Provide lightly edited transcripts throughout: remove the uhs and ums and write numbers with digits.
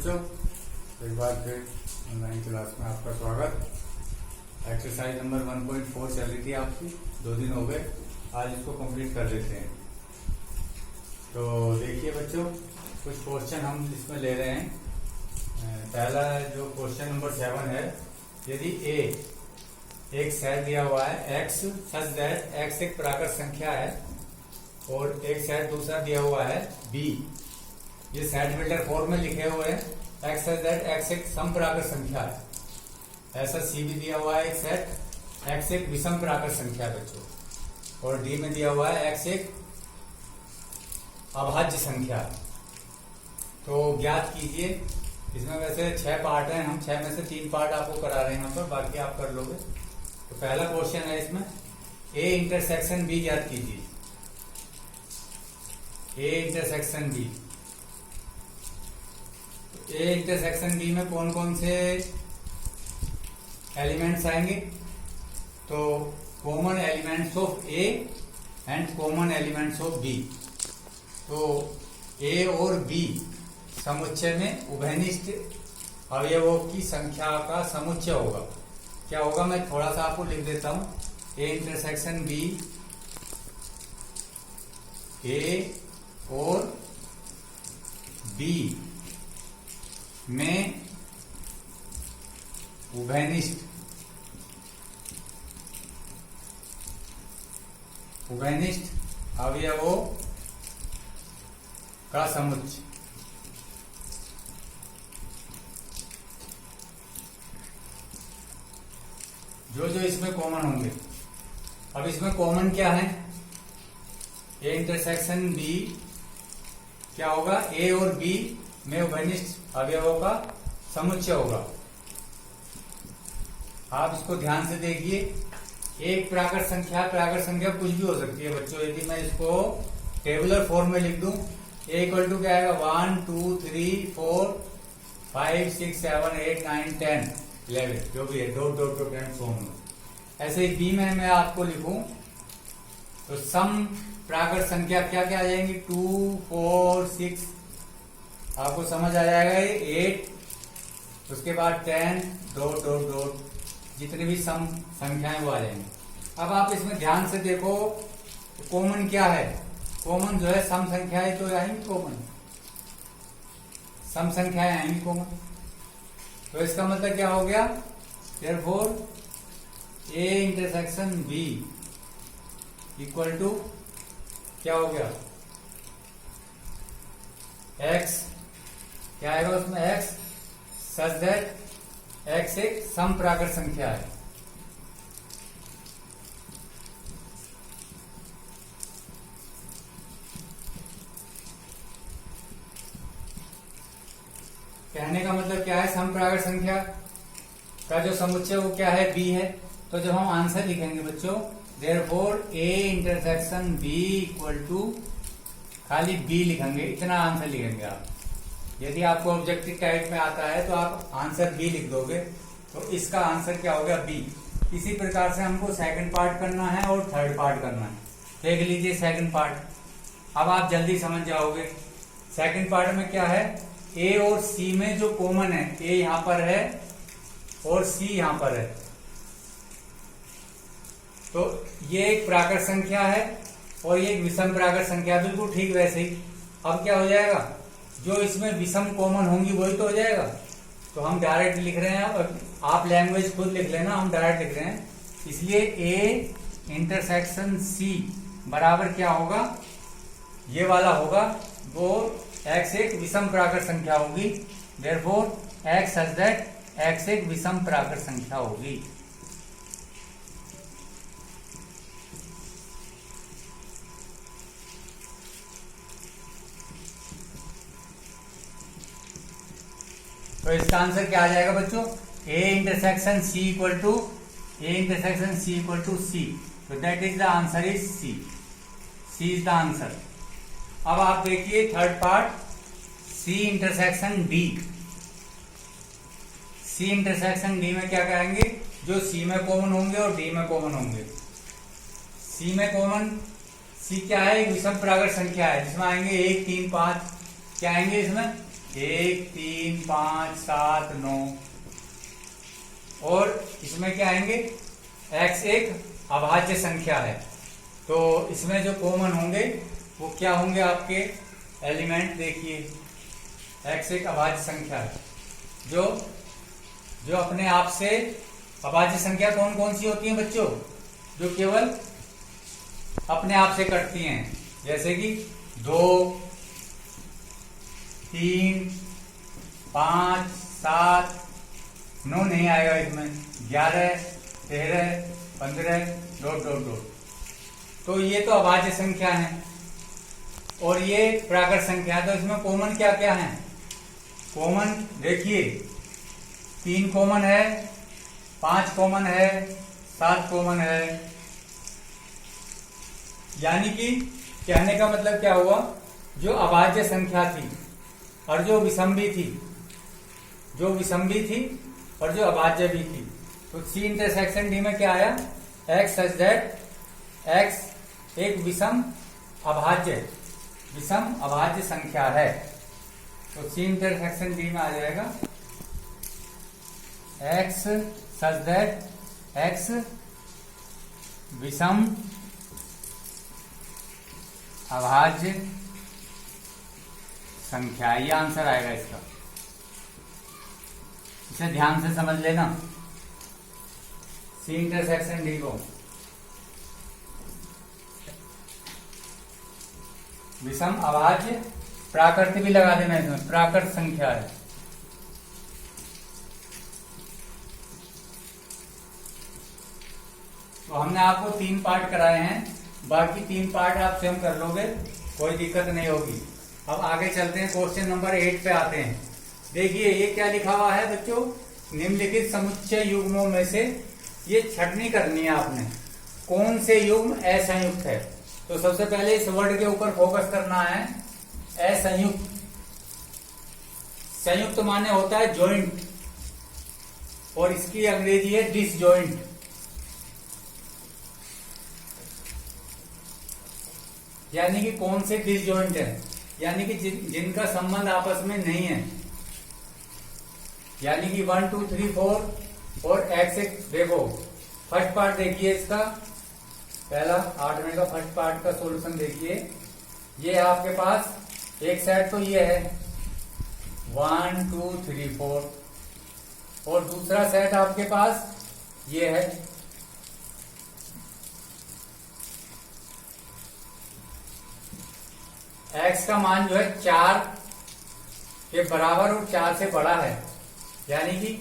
बच्चों, एक बार फिर ऑनलाइन क्लास में आपका स्वागत। एक्सरसाइज नंबर 1.4 चल रही थी आपकी, 2 दिन हो गए। आज इसको कंप्लीट कर देते हैं। तो देखिए बच्चों, कुछ क्वेश्चन हम इसमें ले रहे हैं। पहला जो क्वेश्चन नंबर 7 है, यदि एक सेट दिया हुआ है x सच दैट x एक प्राकृत संख्या है और एक सेट दूसरा दिया हुआ है b। ये सेट बिल्डर फॉर्म में लिखे हुए हैं। x सच दैट x एक सम प्राकृत संख्या है। ऐसा c भी दिया हुआ है एक सेट, x एक विषम प्राकृत संख्या है बच्चों। और d में दिया हुआ है x एक अभाज्य संख्या है। तो ज्ञात कीजिए। इसमें वैसे 6 पार्ट हैं, हम 6 में से 3 पार्ट आपको करा रहे हैं यहाँ पर, बाकी आप कर लोगे। तो पहला क्वेश्चन है इसमें, a इंटरसेक्शन b ज्ञात कीजिए। a intersection b, A intersection B में कौन कौन से एलिमेंट्स आएंगे? तो common elements of A and common elements of B. तो ए और बी समुच्चय में उभयनिष्ठ अवयवों की संख्या का समुच्चय होगा। क्या होगा, मैं थोड़ा सा आपको लिख देता हूं। ए इंटरसेक्शन बी, ए और बी में उभयनिष्ठ अवयवों का समुच्चय। जो जो इसमें कॉमन होंगे। अब इसमें कॉमन क्या है? ए इंटरसेक्शन बी क्या होगा? ए और बी में उभयनिष्ठ अवयवों का समुच्चय होगा। आप इसको ध्यान से देखिए। एक प्राकृत संख्या कुछ भी हो सकती है बच्चों। यदि मैं इसको टेबुलर फॉर्म में लिख दूं, ए इक्वल टू क्या आएगा? 1 2 3 4 5 6 7 8 9 10 11, जो भी है, dot dot dot and so on. ऐसे ही बी में मैं आपको लिखूं तो सम प्राकृत संख्या क्या क्या आ जाएंगी? 2 4 6, आपको समझ आ जाएगा ये 8, उसके बाद 10 डॉट डॉट डॉट, जितनी भी सम संख्याएं वो आ जाएंगी। अब आप इसमें ध्यान से देखो, कॉमन क्या है? कॉमन जो है सम संख्याएं तो आएंगी, कॉमन सम संख्याएं आएंगी कॉमन। तो इसका मतलब क्या हो गया? Therefore A intersection B equal to क्या हो गया? एक्स क्या आएगा उसमें? x सच दैट x एक सम प्राकृत संख्या है। कहने का मतलब क्या है? सम प्राकृत संख्या का जो समुच्चय वो क्या है? b है। तो जब हम आंसर लिखेंगे बच्चों, therefore a intersection b equal to, खाली b लिखेंगे, इतना आंसर लिखेंगे आप। यदि आपको ऑब्जेक्टिव टाइप में आता है तो आप आंसर बी लिख दोगे। तो इसका आंसर क्या हो गया? बी। इसी प्रकार से हमको सेकंड पार्ट करना है और थर्ड पार्ट करना है। देख लीजिए सेकंड पार्ट, अब आप जल्दी समझ जाओगे। सेकंड पार्ट में क्या है? ए और सी में जो कॉमन है, ए यहां पर है और सी यहां पर है। तो ये एक प्राकृत संख्या है और ये एक विषम प्राकृत संख्या, बिल्कुल ठीक वैसे ही। अब क्या हो जाएगा? जो इसमें विषम कॉमन होंगी वही तो हो जाएगा। तो हम डायरेक्ट लिख रहे हैं, आप लैंग्वेज खुद लिख लेना, हम डायरेक्ट लिख रहे हैं। इसलिए ए इंटरसेक्शन सी बराबर क्या होगा? ये वाला होगा, वो x एक विषम प्राकृत संख्या होगी। Therefore x such that x एक विषम प्राकृत संख्या होगी। तो इसका आंसर क्या आ जाएगा बच्चों? a intersection c equal to c। तो that is the answer is c। c is the answer. अब आप देखिए third part, c intersection d। c intersection d में क्या करेंगे? जो c में कॉमन होंगे और d में कॉमन होंगे। c में कॉमन, c क्या है? एक विषम प्राकृत संख्या है जिसमें आएंगे 1 3 5, क्या आएंगे इसमें? 1 3 5 7 9 और इसमें क्या आएंगे, x एक अभाज्य संख्या है, तो इसमें जो कॉमन होंगे वो क्या होंगे आपके एलिमेंट। देखिए x एक अभाज्य संख्या है, जो अपने आप से अभाज्य संख्या कौन कौन सी होती हैं बच्चों, जो केवल अपने आप से कटती हैं, जैसे कि 2 3 5 7 9 नहीं आएगा इसमें, 11 13 15 डॉट डॉट डॉट। तो ये तो अभाज्य संख्या है और ये प्राकृत संख्या है, तो इसमें कॉमन क्या क्या है। कॉमन देखिए 3 कॉमन है, 5 कॉमन है, 7 कॉमन है। यानी कि कहने का मतलब क्या हुआ, जो अभाज्य संख्या थी और जो विषम थी और जो अभाज्य भी थी, तो C इंटरसेक्शन D में क्या आया, x सच दैट x एक विषम अभाज्य संख्या है, तो C इंटरसेक्शन D में आ जाएगा x सच दैट x विषम अभाज्य संख्या। ये आंसर आएगा इसका, इसे ध्यान से समझ लेना C इंटरसेक्शन D को। विषम अभाज्य प्राकृत भी लगा देना इसमें, प्राकृत संख्या है। तो हमने आपको 3 पार्ट कराए हैं, बाकी 3 पार्ट आप स्वयं कर लोगे, कोई दिक्कत नहीं होगी। अब आगे चलते हैं, क्वेश्चन नंबर 8 पे आते हैं। देखिए ये क्या लिखा हुआ है बच्चों, निम्नलिखित समुच्चय युग्मों में से ये छटनी करनी है आपने, कौन से युग्म असंयुक्त है। तो सबसे पहले इस वर्ड के ऊपर फोकस करना है, असंयुक्त। संयुक्त माने होता है जॉइंट और इसकी अंग्रेजी है डिसजॉइंट। यानी कि कौन से डिसजॉइंट है, यानी कि जिनका संबंध आपस में नहीं है, यानी कि 1 2 3 4 और x एक। देखो फर्स्ट पार्ट देखिए इसका, पहला 8वें का फर्स्ट पार्ट का सॉल्यूशन देखिए। ये है आपके पास एक सेट, तो ये है 1 2 3 4 और दूसरा सेट आपके पास ये है x का मान जो है 4 के बराबर और 4 से बड़ा है, यानी कि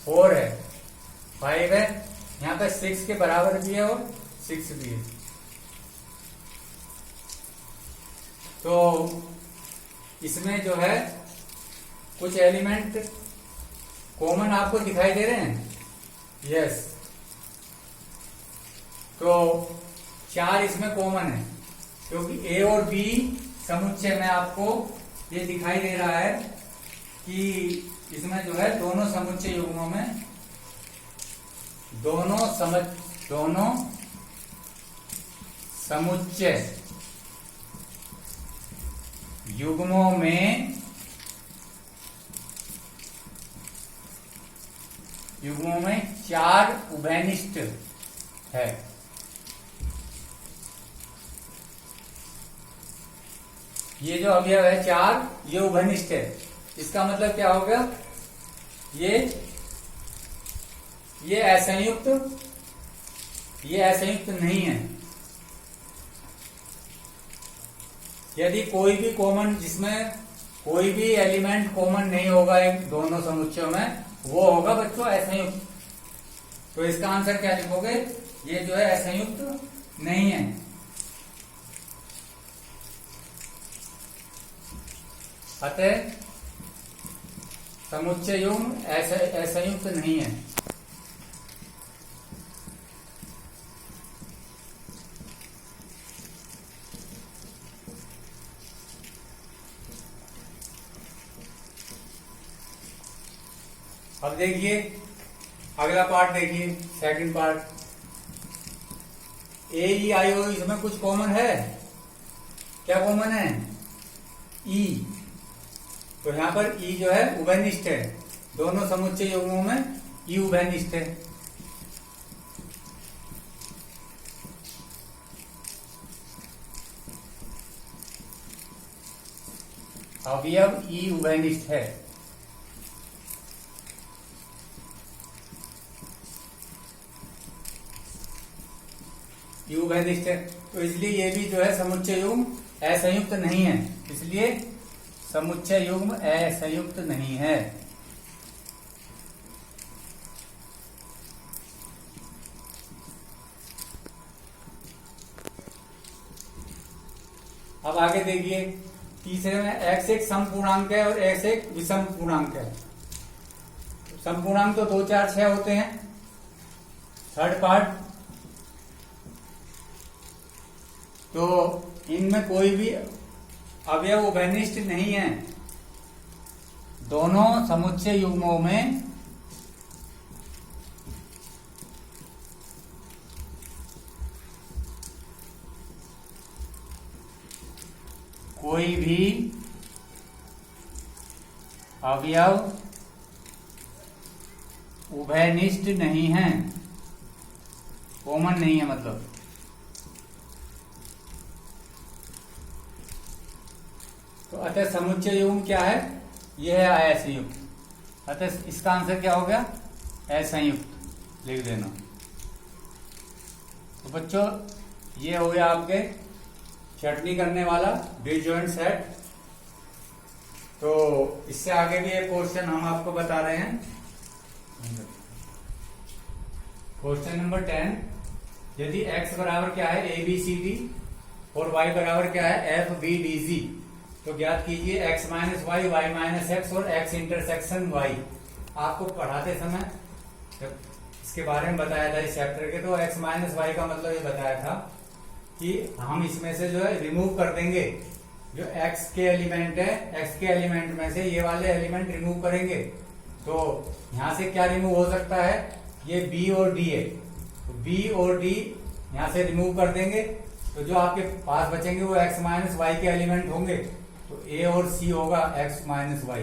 4 है, 5 है, यहाँ पे 6 के बराबर भी है और 6 भी है। तो इसमें जो है कुछ एलिमेंट कॉमन आपको दिखाई दे रहे हैं, यस। तो 4 इसमें कॉमन है, क्योंकि A और B समुच्चय में आपको ये दिखाई दे रहा है कि इसमें जो है दोनों समुच्चय युग्मों में दोनों समुच्चय युग्मों में 4 उभयनिष्ठ है। ये जो अवयव है 4, ये उभयनिष्ठ है। इसका मतलब क्या हो गया, ये असंयुक्त नहीं है। यदि कोई भी कॉमन, जिसमें कोई भी एलिमेंट कॉमन नहीं होगा एक दोनों समुच्चयों में, वो होगा बच्चों असंयुक्त। तो इसका आंसर क्या लिखोगे, ये जो है असंयुक्त नहीं है। अतः समुच्चय युग्म असंयुक्त नहीं है। अब देखिए अगला पार्ट, देखिए सेकंड पार्ट। ए ई आई ओ, इसमें कुछ कॉमन है, क्या कॉमन है, ई। तो यहाँ पर ई जो है उभयनिष्ठ है, दोनों समुच्चय युग्मों में ई उभयनिष्ठ है। अवयव ई उभयनिष्ठ है। ई उभयनिष्ठ है, तो इसलिए ये भी जो है समुच्चय युग्म असंयुक्त नहीं है, इसलिए समुच्चय युग्म असंयुक्त नहीं है। अब आगे देखिए, तीसरे में x एक सम पूर्णांक है और x एक विषम पूर्णांक है। सम पूर्णांक तो 2, 4, 6 होते हैं। थर्ड पार्ट, तो इनमें कोई भी अवयव उभयनिष्ठ नहीं है। दोनों समुच्चय युग्मों में कोई भी अवयव उभयनिष्ठ नहीं है, कॉमन नहीं है मतलब। तो अतः समुच्चय युग्म क्या है? यह है असंयुक्त। अतः इसका आंसर क्या हो गया? असंयुक्त लिख देना। तो बच्चों ये हो गया आपके छटनी करने वाला डिसजॉइंट सेट। तो इससे आगे भी एक क्वेश्चन हम आपको बता रहे हैं। क्वेश्चन नंबर 10, यदि x बराबर क्या है ABCD और y बराबर क्या है FBDZ, तो ज्ञात कीजिए x minus y, y minus x और x इंटरसेक्शन y। आपको पढ़ाते समय जब इसके बारे में बताया था इस चैप्टर के, तो x माइनस वाई का मतलब ये बताया था कि हम इसमें से जो है रिमूव कर देंगे। जो x के एलिमेंट है, x के एलिमेंट में से ये वाले एलिमेंट रिमूव करेंगे। तो यहां से क्या रिमूव हो सकता है? ये b और d है, तो b और d यहां से रिमूव कर देंगे। तो जो आपके पास बचेंगे वो x माइनस वाई के एलिमेंट होंगे। तो a और c होगा x minus y,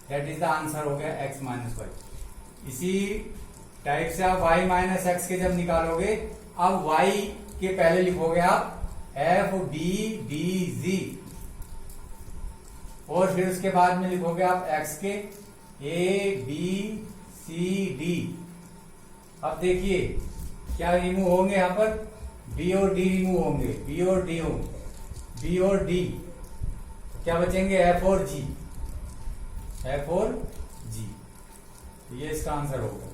that is the answer हो गया x माइनस वाई। इसी टाइप से आप y माइनस एक्स के जब निकालोगे, अब y के पहले लिखोगे आप FBDZ और फिर उसके बाद में लिखोगे आप x के ABCD। अब देखिए क्या रिमूव होंगे यहाँ पर? B और D रिमूव होंगे, B और D होंगे, B और D क्या बचेंगे? F और G, F और G। तो ये इसका आंसर होगा।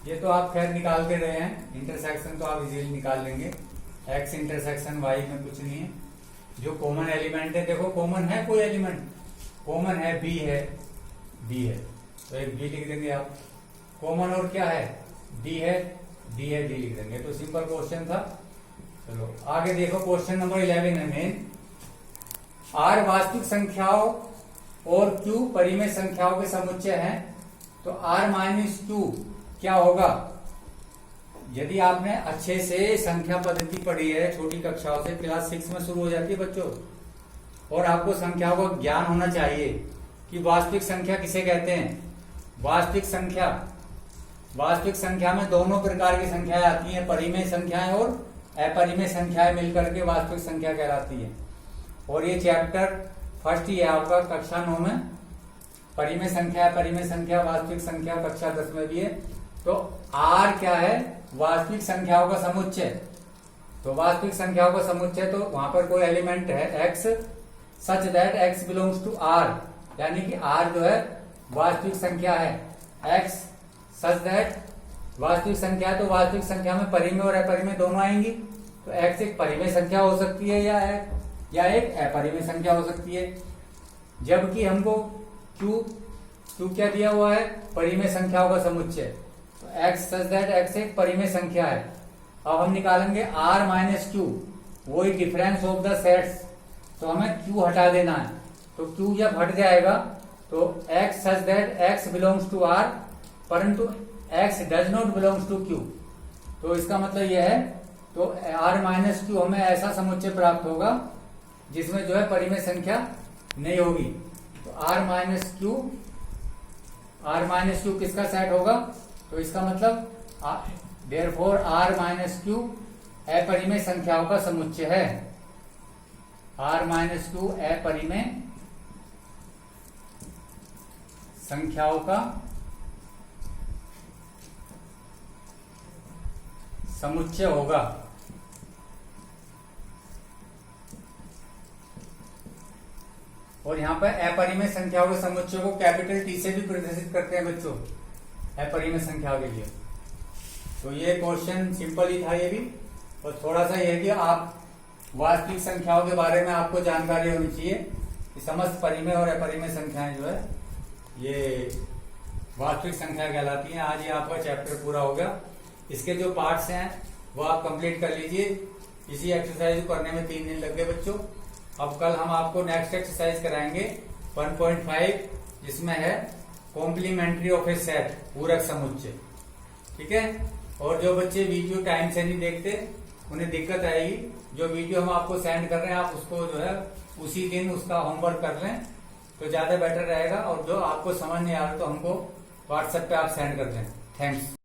ये तो आप खैर निकालते रहे हैं, इंटरसेक्शन तो आप इजीली निकाल लेंगे। x इंटरसेक्शन y में कुछ नहीं है। जो कॉमन एलिमेंट है, देखो कॉमन है कोई एलिमेंट? कॉमन है b है, b है, तो एक b लिख देंगे आप। कॉमन और क्या है? d है, d है, d लिख देंगे। तो सिंपल क्वेश्चन था। चलो आगे देखो, क्वेश्चन नंबर 11 है मेन। r वास्तविक संख्याओं और q परिमेय संख्याओं के समुच्चय हैं, तो r माइनस q क्या होगा? यदि आपने अच्छे से संख्या पद्धति पढ़ी है छोटी कक्षाओं से, क्लास 6 में शुरू हो जाती है बच्चों, और आपको संख्याओं का ज्ञान होना चाहिए कि वास्तविक संख्या किसे कहते हैं। वास्तविक संख्या में दोनों प्रकार की संख्याएं आती हैं, परिमेय संख्याएं और अपरिमेय संख्याएं मिलकर के वास्तविक संख्या कहलाती है। और ये चैप्टर फर्स्ट ही है आपका कक्षा 9 में। परिमेय संख्या, अपरिमेय संख्या, वास्तविक संख्या कक्षा 10 में भी है। तो R क्या है? वास्तविक संख्याओं का समुच्चय। तो वास्तविक संख्याओं का समुच्चय, तो वहां पर कोई एलिमेंट है x such that x belongs to R, यानी कि R जो है वास्तविक संख्या है। x सच दैट वास्तविक संख्या है, तो वास्तविक संख्या में परिमेय और अपरिमेय दोनों आएंगी। तो x एक परिमेय संख्या हो सकती है या एक अपरिमेय संख्या हो सकती है। जबकि हमको q क्या दिया हुआ है? परिमेय संख्याओं का समुच्चय। तो x सच दैट x एक परिमेय संख्या है। अब हम निकालेंगे r माइनस क्यू, वही डिफरेंस ऑफ द सेट्स। तो हमें q हटा देना है। तो q जब हट जाएगा तो x such that x belongs to r, परंतु x does not belongs to q। तो इसका मतलब यह है, तो r माइनस क्यू हमें ऐसा समुच्चय प्राप्त होगा जिसमें जो है परिमेय संख्या नहीं होगी। तो आर माइनस क्यू किसका सेट होगा? तो इसका मतलब देयरफॉर आर माइनस क्यू अपरिमेय संख्याओं का समुच्चय है। आर माइनस क्यू अपरिमेय संख्याओं का समुच्चय होगा। और यहाँ पर अपरिमेय संख्याओं के समुच्चय को कैपिटल टी से भी प्रदर्शित करते हैं बच्चों, अपरिमेय संख्याओं के लिए। तो ये क्वेश्चन सिंपल ही था ये भी, और थोड़ा सा ये कि आप वास्तविक संख्याओं के बारे में आपको जानकारी होनी चाहिए कि समस्त परिमेय और अपरिमेय संख्याएं जो है ये वास्तविक संख्या कहलाती हैं। आज ये आपका चैप्टर पूरा हो गया। इसके जो पार्ट्स हैं वो आप कंप्लीट कर लीजिए। इसी एक्सरसाइज को करने में 3 दिन लग गए बच्चों। अब कल हम आपको नेक्स्ट एक्सरसाइज कराएंगे 1.5, जिसमें है कॉम्प्लीमेंट्री ऑफ ए सेट, पूरक समुच्चय। ठीक है। और जो बच्चे वीडियो टाइम से नहीं देखते उन्हें दिक्कत आएगी। जो वीडियो हम आपको सेंड कर रहे हैं आप उसको जो है उसी दिन उसका होमवर्क कर लें तो ज्यादा बेटर रहेगा। और जो आपको समझ नहीं आ रहा तो हमको व्हाट्सएप पे आप सेंड कर दें। थैंक्स।